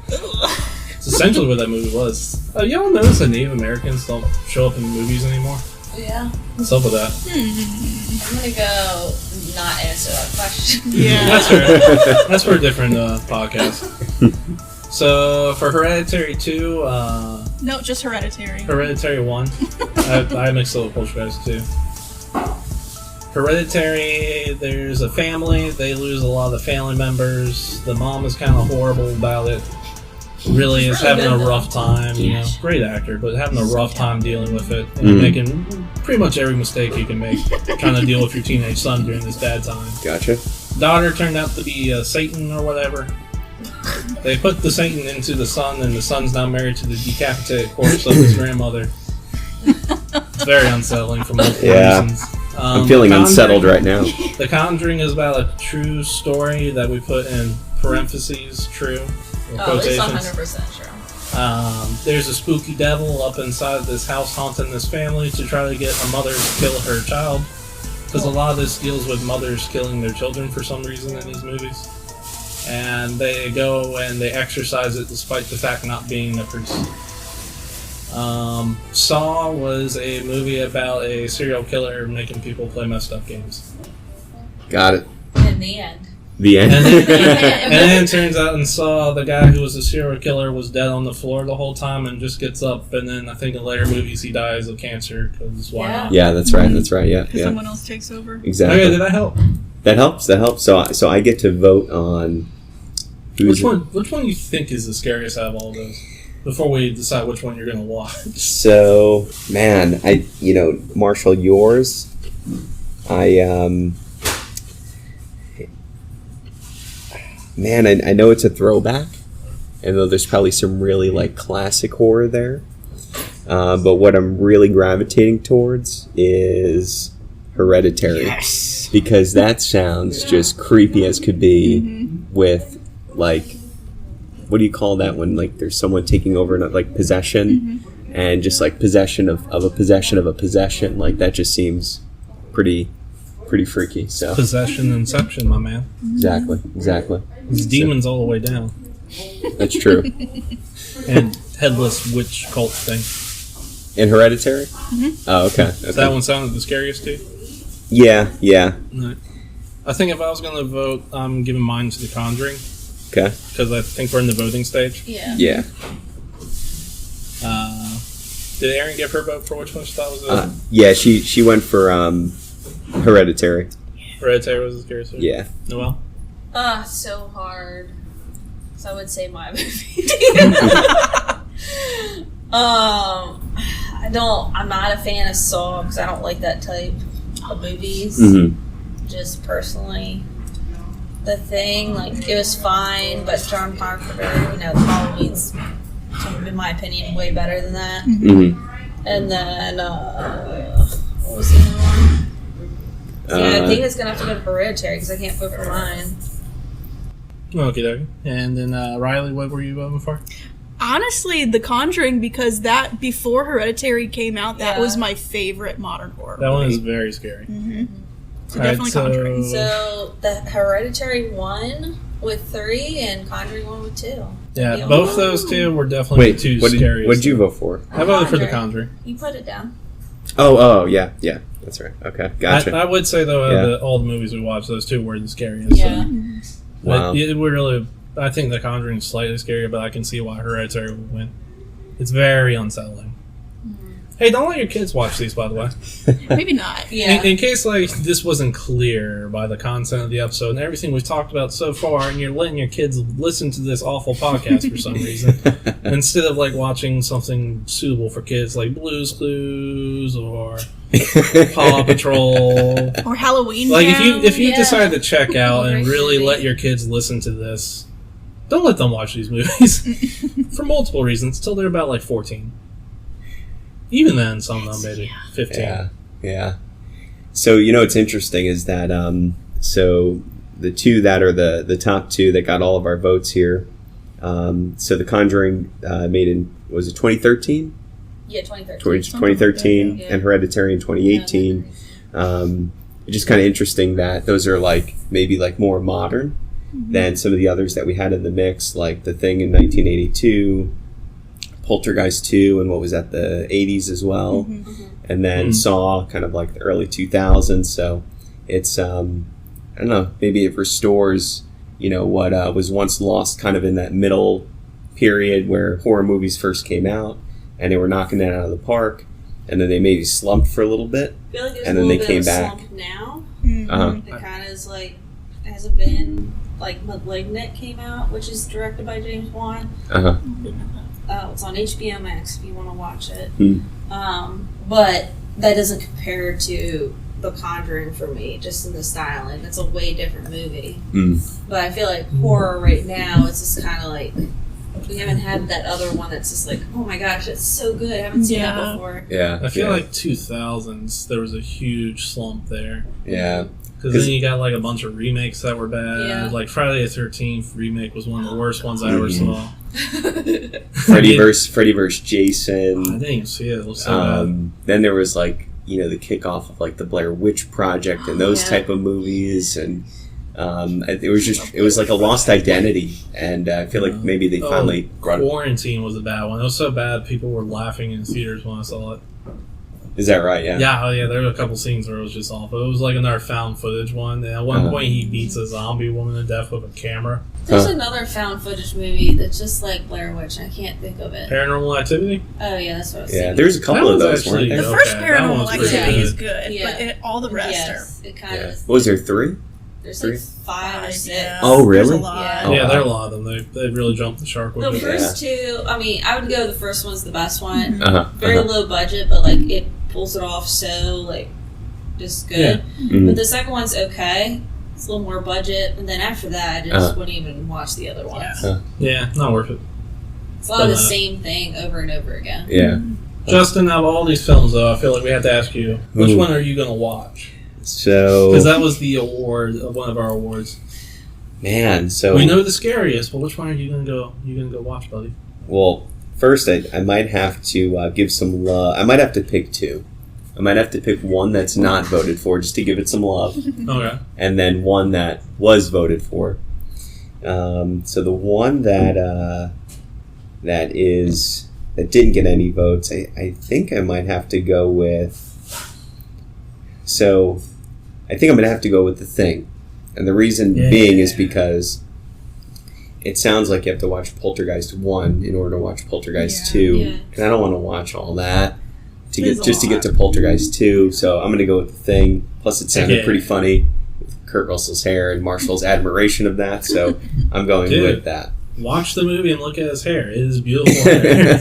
It's essentially what that movie was. Y'all notice that Native Americans don't show up in movies anymore? Yeah. What's up with that? I'm gonna go not answer that question. Yeah. That's for a different podcast. So for Hereditary 2, No, just Hereditary. Hereditary 1, I mixed up with Poltergeist 2. Hereditary, there's a family, they lose a lot of the family members. The mom is kind of horrible about it. Really is really having good, a though. rough time, you know. Great actor, but having a rough time dealing with it. And making pretty much every mistake you can make trying to deal with your teenage son during this bad time. Gotcha. Daughter turned out to be Satan or whatever. They put the Satan into the son, and the son's now married to the decapitated corpse of his grandmother. It's very unsettling for multiple reasons. I'm feeling unsettled right now. The Conjuring is about a true story that we put in parentheses, true, or Oh, it's quotations. 100% true. There's a spooky devil up inside this house haunting this family to try to get a mother to kill her child. Because a lot of this deals with mothers killing their children for some reason in these movies. And they go and they exorcise it despite the fact not being a priest. Saw was a movie about a serial killer making people play messed up games. Got it. In the end. The end. And then it turns out in Saw, the guy who was a serial killer was dead on the floor the whole time and just gets up. And then I think in later movies he dies of cancer because why not? Yeah, that's right. That's right. Yeah, Because yeah. someone else takes over. Exactly. Okay, did that help? That helps. That helps. So I get to vote on who's Which one you think is the scariest out of all those? Before we decide which one you're going to watch. So, man, Marshall, yours. Man, I know it's a throwback. I know there's probably some really like classic horror there. But what I'm really gravitating towards is Hereditary. Yes. Because that sounds just creepy as could be with like, what do you call that when like there's someone taking over like possession and just like possession of a possession of a possession, like that just seems pretty freaky. So Possession Inception, my man. exactly It's demons all the way down. that's true. And headless witch cult thing. In Hereditary? Oh, okay. So that one sounded the scariest too? Yeah. No. I think if I was going to vote, I'm giving mine to The Conjuring. Okay. Because I think we're in the voting stage. Yeah. Did Erin give her vote for which one she thought was Yeah, she went for Hereditary. Hereditary was the scariest one? Yeah. Noelle? So hard. So I would say my movie. I'm not a fan of Saw because I don't like that type of movies. Just personally. The Thing, like, it was fine, but John Carpenter, the Halloween's, in my opinion, way better than that. And then, what was the other one? Yeah, I think it's gonna have to go to Hereditary because I can't vote for mine. Okay, dokie. And then, Rylee, what were you voting for? Honestly, The Conjuring, because that, before Hereditary came out, that Yeah. was my favorite modern horror That one movie. is very scary. So Alright, definitely Conjuring. So, the Hereditary 1 with 3 and Conjuring 1 with 2. Yeah, The both only- those two were definitely the two scariest. What did you vote for? I voted for The Conjuring. Conjuring. You put it down. Oh, yeah. That's right. Okay, gotcha. I would say, though, Yeah. all the movies we watched, those two were the scariest. Yeah. Wow. I think The Conjuring is slightly scarier, but I can see why Hereditary would win. It's very unsettling. Hey, don't let your kids watch these, by the way. Maybe not. Yeah. In case like this wasn't clear by the content of the episode and everything we've talked about so far, and you're letting your kids listen to this awful podcast for some reason, instead of like watching something suitable for kids like Blue's Clues or Paw Patrol. Or Halloween Like Town. if you Yeah. decide to check out and Great really movie. let your kids listen to this, Don't let them watch these movies for multiple reasons till they're about like 14. Even then, some of them maybe 15. Yeah. So what's interesting is that so the two that are the top two that got all of our votes here. So The Conjuring made in, was it 2013? Yeah, 2013. 2013 Yeah. and Hereditary in 2018. It's just kind of interesting that those are like maybe like more modern than some of the others that we had in the mix, like The Thing in 1982, Poltergeist 2, and what was that, the 80s as well, and then Saw, kind of like the early 2000s. So it's I don't know, maybe it restores what was once lost kind of in that middle period where horror movies first came out and they were knocking it out of the park, and then they maybe slumped for a little bit, I feel like there's and a then little they bit came of a back. slump now. Uh-huh. It kind of is like, hasn't been, like Malignant came out, which is directed by James Wan. Uh-huh. It's on HBO Max if you want to watch it. Hmm. But that doesn't compare to The Conjuring for me, just in the styling. It's a way different movie. But I feel like horror right now, it's just kind of like, we haven't had that other one that's just like, oh my gosh, it's so good. I haven't seen that before. Yeah. I feel like 2000s, there was a huge slump there. Yeah. Because then you got like a bunch of remakes that were bad. Yeah. Like Friday the 13th remake was one of the worst ones I ever saw. Freddy versus Jason. I didn't even see it. It looks so bad. Then there was like the kickoff of like the Blair Witch Project and those type of movies, and it was like a lost identity, and I feel like maybe they finally brought it. Quarantine was a bad one. It was so bad people were laughing in theaters when I saw it. Is that right? Yeah. Yeah, there were a couple scenes where it was just awful. It was like another found footage one. And at one point, he beats a zombie woman to death with a camera. There's another found footage movie that's just like Blair Witch. I can't think of it. Paranormal Activity? Oh, yeah, that's what I was Yeah, thinking. there's a couple of those, weren't actually- there? The first Okay, that one Paranormal was pretty Activity good. is good, Yeah. but all the rest Yes, it kind of is. What was there, 3? There's Three? like 5 or 6. Yeah. Oh, really? There's a lot. Yeah. Oh, Yeah, wow. there are a lot of them. They really jumped the shark with The it. first two, I mean, I would go the first one's the best one. Very Uh-huh. low budget, but like it pulls it off so like just good. Mhm. But the second one's okay. It's a little more budget, and then after that, I just wouldn't even watch the other ones. Yeah, not worth it. It's a lot of the same thing over and over again. Yeah. Justin, out of all these films, though, I feel like we have to ask you, which Ooh. one are you going to watch? So, Because that was the award, one of our awards. man, so We know the scariest, but which one are you going to go watch, buddy? well, first I might have to give some love. I might have to pick 2. I might have to pick one that's not voted for just to give it some love, Okay. and then one that was voted for. So the one that didn't get any votes, I think I might have to go with. So, I think I'm going to have to go with The Thing, and the reason being is because it sounds like you have to watch Poltergeist 1 in order to watch Poltergeist 2, Yeah. and I don't want to watch all that to There's get a get to Poltergeist 2. So I'm going to go with The Thing. Plus, it sounded Yeah. pretty funny with Kurt Russell's hair and Marshall's admiration of that. So I'm going Dude. with that. Watch the movie and look at his hair. It is beautiful hair.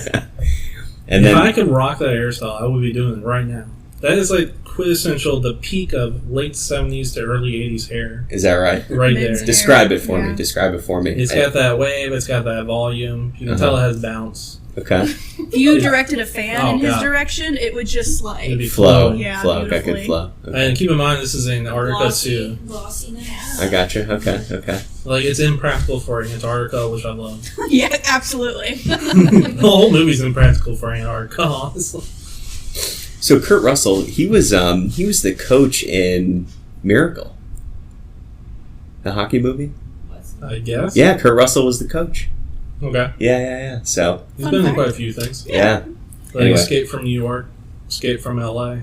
And if then I could rock that hairstyle, I would be doing it right now. That is like quintessential, the peak of late 70s to early 80s hair. is that right? Right Men's there. Describe it for Yeah. me. Describe it for me. It's got that wave, it's got that volume. You can tell it has bounce. Okay. If you directed a fan in his God. direction, it would just It'd be like Flow. Yeah, Flow. Got good beautifully. flow. Okay. And keep in mind, this is in Antarctica Glossy, too. glossiness. I gotcha. Okay. Like, it's impractical for Antarctica, which I love. yeah, absolutely. The whole movie's impractical for Antarctica, honestly. So Kurt Russell, he was the coach in Miracle, the hockey movie. I guess. Yeah, Kurt Russell was the coach. Okay. Yeah. So He's Fun been in fact. quite a few things. yeah. Like Anyway. Escape from New York, Escape from LA.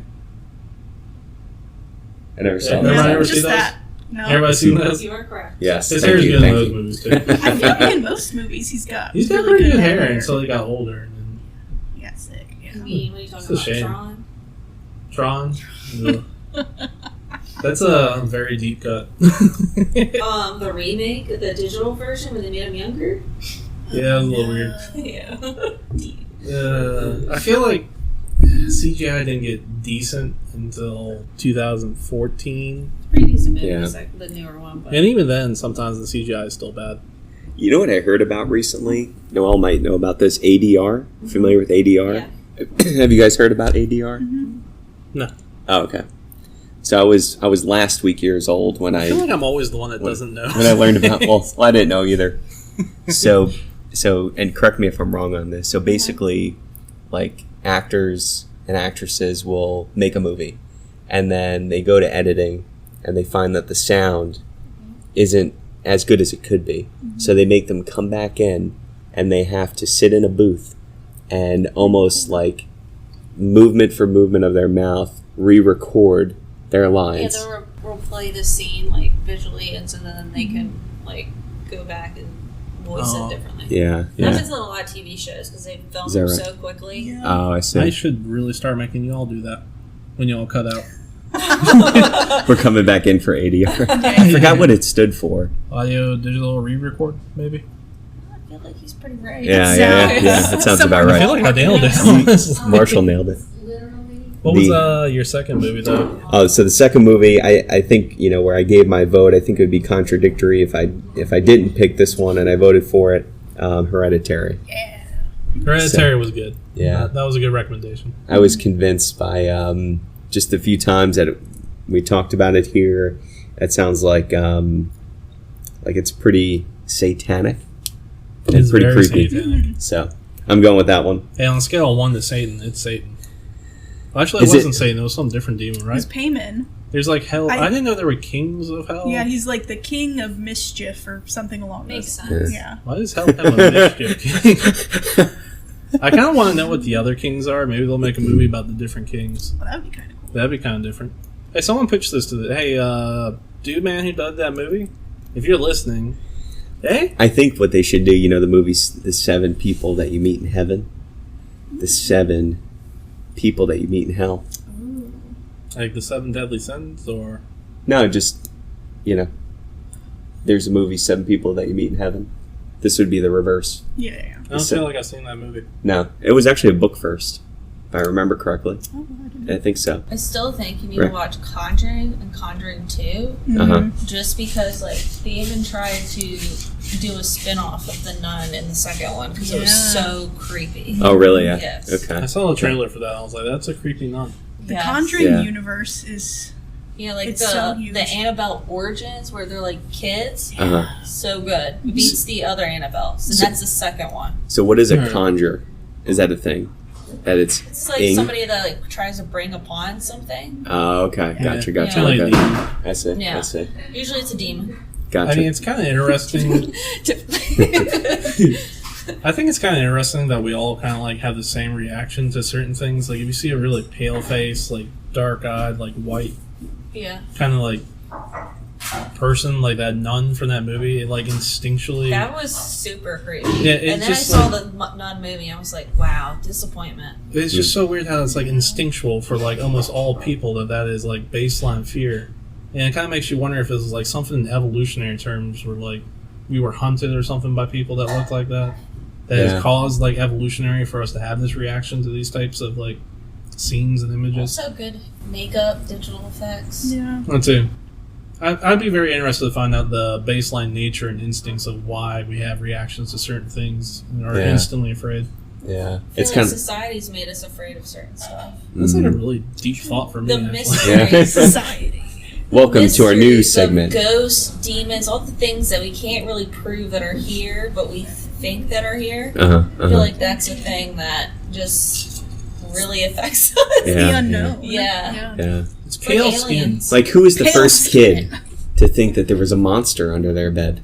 I never saw Everybody that. ever see just those? that. No. Everybody seen those? You are correct. Yes. His Thank hair's you. good in Thank those you. movies too. I feel like in most movies he's got He's got really pretty good hair. hair until he got older. And then He got sick. Yeah. I mean, what are you It's talking a shame. about? Tron. Ugh. That's a very deep cut. Tron? The remake, the digital version, when they made him younger. Yeah, it was a little weird. Yeah. I feel like CGI didn't get decent until 2014. Pretty decent movie, Yeah. like the newer one. But And even then, sometimes the CGI is still bad. You know what I heard about recently? Noelle might know about this. ADR. Familiar with ADR? Yeah. Have you guys heard about ADR? No. Oh, okay. So I was last week years old when I feel like I'm always the one that doesn't know. When I learned about well, I didn't know either. So and correct me if I'm wrong on this. So basically, like actors and actresses will make a movie, and then they go to editing, and they find that the sound isn't as good as it could be. So they make them come back in, and they have to sit in a booth, and almost like movement for movement of their mouth re-record their lines. Yeah, they'll play the scene like visually, and so then they can like go back and voice it differently. Yeah, That happens in a lot of TV shows because they film them right? so quickly. Yeah. Oh, I see. I should really start making you all do that when you all cut out. We're coming back in for ADR. I forgot what it stood for. Audio digital re-record, maybe? I feel like he's pretty right. Yeah, that sounds about I feel right. like I nailed it, honestly. Marshall nailed it. What was your second movie, though? Oh, so the second movie, I think, where I gave my vote, I think it would be contradictory if I didn't pick this one and I voted for it. Hereditary. Hereditary was good. Yeah. That was a good recommendation. I was convinced by just a few times that we talked about it here. It sounds like it's pretty satanic. And It's pretty very creepy. satanic. So I'm going with that one. Hey, on a scale of 1 to Satan, it's Satan. Well, actually, Is it wasn't it- Satan. It was some different demon, It right? was Payman. There's like hell. I- I didn't know there were kings of hell. Yeah, he's like the king of mischief or something along Makes those. sense. Yeah. Why does hell have a mischief king? I kind of want to know what the other kings are. Maybe they'll make a movie about the different kings. Well, that would be kind of cool. That'd be kind of different. Hey, someone pitched this to the. Hey, dude, man, who did that movie? If you're listening, hey, I think what they should do, the movie's The 7 People That You Meet in Heaven. The 7 People That You Meet in Hell. like the 7 Deadly Sins, or No, just, there's a movie, 7 People That You Meet in Heaven. This would be the reverse. Yeah. I don't feel like I've seen that movie. No, it was actually a book first, if I remember correctly. I think so. I still think you need Right. to watch Conjuring and Conjuring 2, Uh-huh. just because like they even tried to do a spin-off of The Nun in the second one because it was Yeah. so creepy. Oh, really? Yeah. Yes. Okay. I saw the trailer for that. I was like, that's a creepy nun. The Yes. Conjuring Yeah. universe is Yeah, like It's the so huge. Annabelle origins where they're like kids. Uh-huh. So good. It beats the other Annabelle. So So- that's the second one. So what is a Alright. conjure? Is that a thing? That it's It's like ing? somebody that like tries to bring upon something. Oh, okay. Gotcha, Yeah. gotcha. Yeah. Like a Okay. demon. I see. Yeah. I see. Usually it's a demon. Gotcha. I mean, it's kind of interesting. I think it's kind of interesting that we all kind of like have the same reaction to certain things. Like if you see a really pale face, like dark eyed, like white, Yeah. kind of like person, like that nun from that movie, it like instinctually. That was super creepy. Yeah, it's and then just I saw like- the Nun movie. I was like, wow, disappointment. It's just so weird how it's like instinctual for like almost all people that is like baseline fear, and it kind of makes you wonder if it was like something in evolutionary terms where like we were hunted or something by people that looked like that Yeah. has caused like evolutionary for us to have this reaction to these types of like scenes and images. Also good makeup, digital effects. yeah. That too. I'd be very interested to find out the baseline nature and instincts of why we have reactions to certain things and are Yeah. instantly afraid. Yeah. I feel It's like kind of. society's made us afraid of certain stuff. That's like a really deep thought for me. The Actually. Yeah. mysteries. Society. Welcome to our news Mysteries of segment. Ghosts, demons, all the things that we can't really prove that are here, but we think that are here. Uh-huh. I feel like that's a thing that just really affects us. Yeah. The unknown. Yeah. Yeah. It's Like pale skin. aliens. Like, who was the Pale first skin. kid to think that there was a monster under their bed?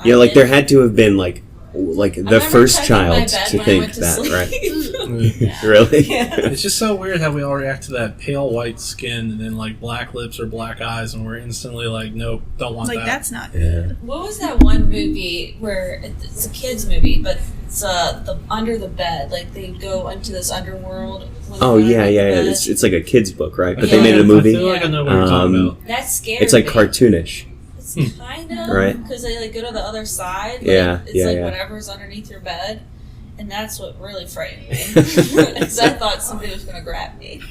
I Like did. there had to have been like I the remember first checking my child bed to when I think went to that, sleep. right? Really? Yeah. It's just so weird how we all react to that pale white skin and then like black lips or black eyes, and we're instantly like, nope, don't want Like that. that's not Yeah. What was that one movie where it's a kids movie, but it's the under the bed, like they go into this underworld. When Oh they're yeah, under yeah. the bed. It's like a kids book, right? I But feel they made like- a movie. I feel like I know what you're talking about. That scared It's like me. cartoonish. It's kind of Right. because they like go to the other side. Like, Yeah, it's yeah, like yeah. whatever's underneath your bed, and that's what really frightened me. Because I thought somebody was going to grab me.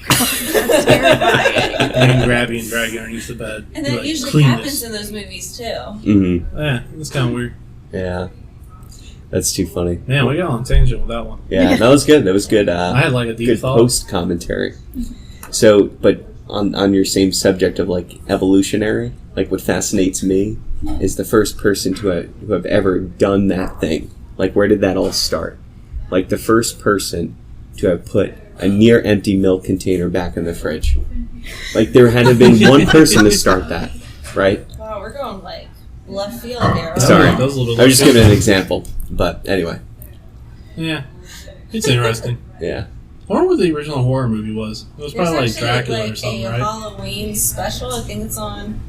terrifying. And then grab you and drag you underneath the bed. And Be that like, usually "Clean happens this." in those movies too. Mm-hmm. Yeah, it's kind of weird. Yeah. That's too funny. Man, we got on a tangent with that one. Yeah, that was good. That was good. I had like a deep Good thought. post commentary. So, but on your same subject of like evolutionary, like what fascinates me is the first person to have ever done that thing. Like, where did that all start? Like the first person to have put a near empty milk container back in the fridge. Like there had to have been one person to start that, right? Wow, we're going like left field here. Right? Sorry, That was a little bit I was just giving an example. But anyway, Yeah, it's interesting. yeah. I wonder what the original horror movie was. It was There's probably like actually Dracula like or something, a right? Halloween special. I think it's on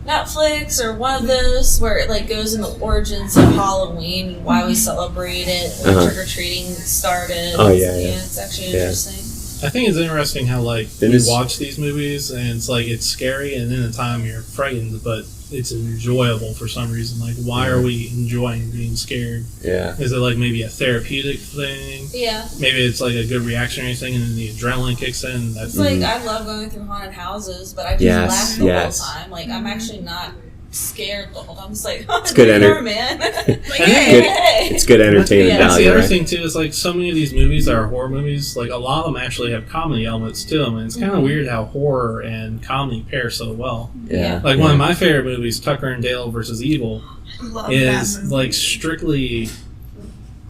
Netflix or one of those where it like goes in the origins of Halloween and why we celebrate it, when Uh-huh. trick or treating started. Oh, yeah. It's actually Yeah. interesting. I think it's interesting how like It we is- watch these movies and it's like it's scary and then at the time you're frightened, but it's enjoyable for some reason. Like, why are we enjoying being scared? Yeah. Is it like maybe a therapeutic thing? Yeah. Maybe it's like a good reactionary thing and then the adrenaline kicks in. That's It's like I love going through haunted houses, but I just Yes, laugh the yes. whole time. Like I'm actually not scared the whole time. I'm just like, It's good man. Like, And hey, hey. It's good entertainment Yeah. That's the value, other right? thing too. Is like so many of these movies are horror movies. Like a lot of them actually have comedy elements to them, and it's kind of weird how horror and comedy pair so well. Yeah. Like one of my favorite movies, Tucker and Dale versus Evil, love is that movie. like strictly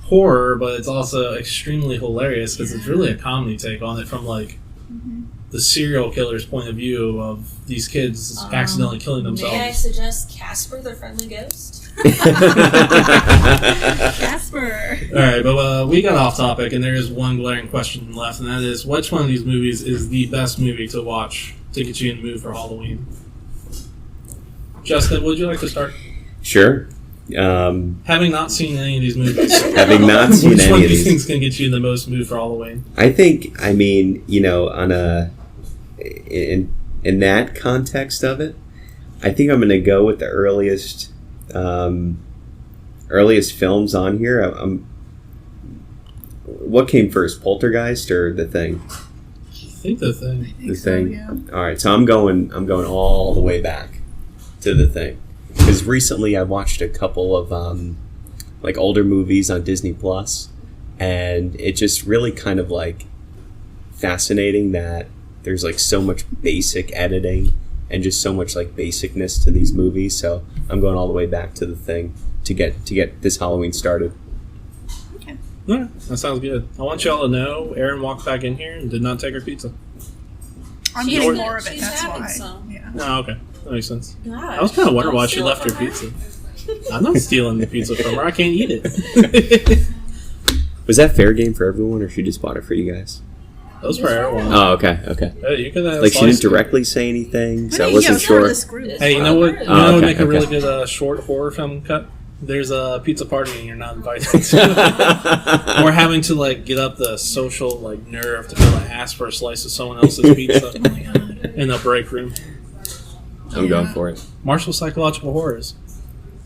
horror, but it's also extremely hilarious because it's really a comedy take on it from like the serial killer's point of view of these kids accidentally killing May I themselves. suggest Casper the Friendly Ghost? Casper. All right, but we got off topic, and there is one glaring question left, and that is, which one of these movies is the best movie to watch to get you in the mood for Halloween? Justin, would you like to start? Sure. Having not seen any of these movies, Having not seen which any one of do you these. think is going to get you in the most mood for Halloween? I think, I mean, you know, on a in that context of it, I think I'm going to go with the earliest films on here. What came first, Poltergeist or The Thing? I think the thing. The Thing. All right, so I'm going all the way back to The Thing because recently I watched a couple of like older movies on Disney Plus, and it just really kind of like fascinating that there's like so much basic editing and just so much like basicness to these movies. So I'm going all the way back to The Thing to get this Halloween started. All right, that sounds good. I want y'all to know, Erin walked back in here and did not take her pizza. I'm She's getting not- more of it. she's That's having why. some. Yeah. Oh, okay. That makes sense. Gosh, I was kind of wondering why don't she steal left it her from pizza. I'm not stealing the pizza from her. I can't eat it. Was that fair game for everyone, or she just bought it for you guys? Those for everyone. Oh, okay. Hey, you could have Like she didn't sliced it. directly say anything, so I Hey, wasn't it's part of sure. this group. Hey, you know what? You Oh, know what would okay, make a really okay. good short horror film cut? There's a pizza party and you're not invited to. Or having to like get up the social like nerve to be able to ask for a slice of someone else's pizza in the break room. I'm going for it. Marshal psychological horrors.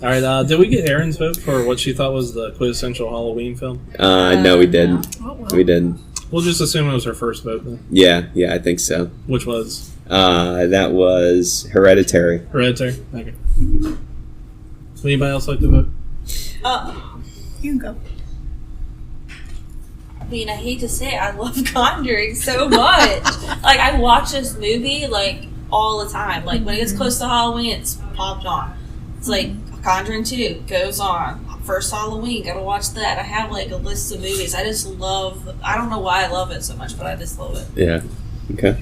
All right, did we get Erin's vote for what she thought was the quintessential Halloween film? No, we didn't. Oh, well. We didn't. We'll just assume it was her first vote then, Yeah, I think so. which was That was Hereditary. Hereditary. Okay. Would anybody else like to vote? You can go. I mean, I hate to say it, I love Conjuring so much. Like, I watch this movie, like, all the time. Like, when it gets close to Halloween, it's popped on. It's like, Conjuring 2 goes on. First Halloween, gotta watch that. I have, like, a list of movies. I just love, I don't know why I love it so much, but I just love it. Yeah. Okay.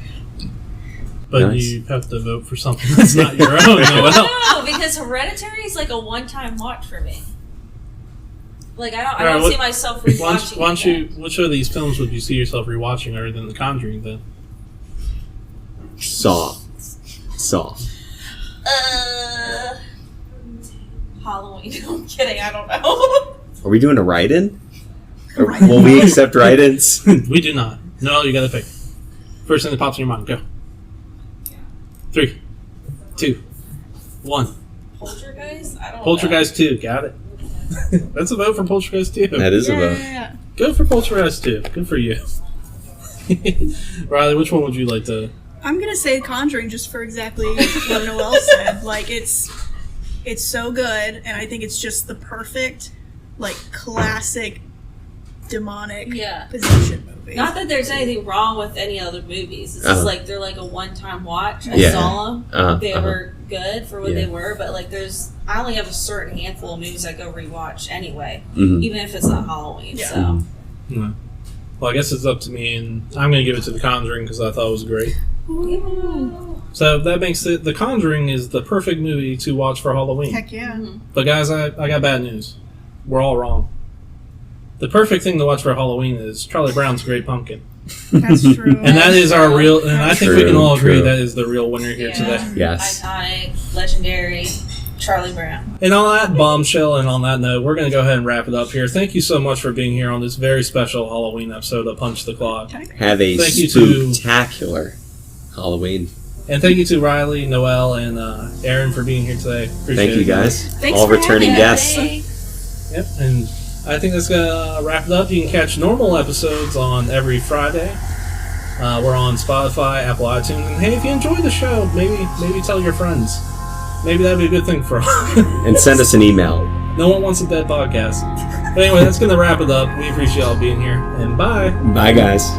But Nice. you have to vote for something that's not your own, Noelle. No, because Hereditary is, like, a one-time watch for me. Like, I All right, don't what- see myself Why rewatching don't it you? Which of these films would you see yourself rewatching other than The Conjuring? Then Saw. Halloween. I'm kidding, I don't know. Are we doing a write-in? Or will we accept write-ins? we do not. No, you got to pick. First thing that pops in your mind. Go. 3, 2, 1. Poltergeist? I don't Poltergeist 2. Got it. That's a vote for Poltergeist 2. That is a vote. Yeah. Go for Poltergeist 2. Good for you. Riley, which one would you like to? I'm gonna say Conjuring just for exactly what Noelle said. Like it's so good, and I think it's just the perfect like classic demonic Yeah. possession movie. Not that there's anything wrong with any other movies. It's just like they're like a one-time watch. I Yeah. saw them. They Uh-huh. were good for what Yeah. they were, but like I only have a certain handful of movies I go rewatch anyway, Mhm. even if it's not Halloween. Yeah. So Yeah. Well, I guess it's up to me, and I'm going to give it to The Conjuring because I thought it was great. So that makes it The Conjuring is the perfect movie to watch for Halloween. Heck yeah. But guys, I got bad news. We're all wrong. The perfect thing to watch for Halloween is Charlie Brown's Great Pumpkin. That's true. And that is our real, and I think we can all agree True. that is the real winner here today. Yes. Iconic, legendary, Charlie Brown. And on that bombshell and on that note, we're going to go ahead and wrap it up here. Thank you so much for being here on this very special Halloween episode of Punch the Clock. Have a Thank you to- spectacular Halloween. And thank you to Rylee, Noelle, and Erin for being here today. Appreciate Thank you it. guys. Thanks All for returning having guests. Thanks. Yep, and I think that's gonna wrap it up. You can catch normal episodes on every Friday. We're on Spotify, Apple iTunes, and hey, if you enjoy the show, maybe tell your friends. Maybe that'd be a good thing for us. And send us an email. No one wants a dead podcast. But anyway, that's gonna wrap it up. We appreciate y'all being here, and bye. Bye, guys.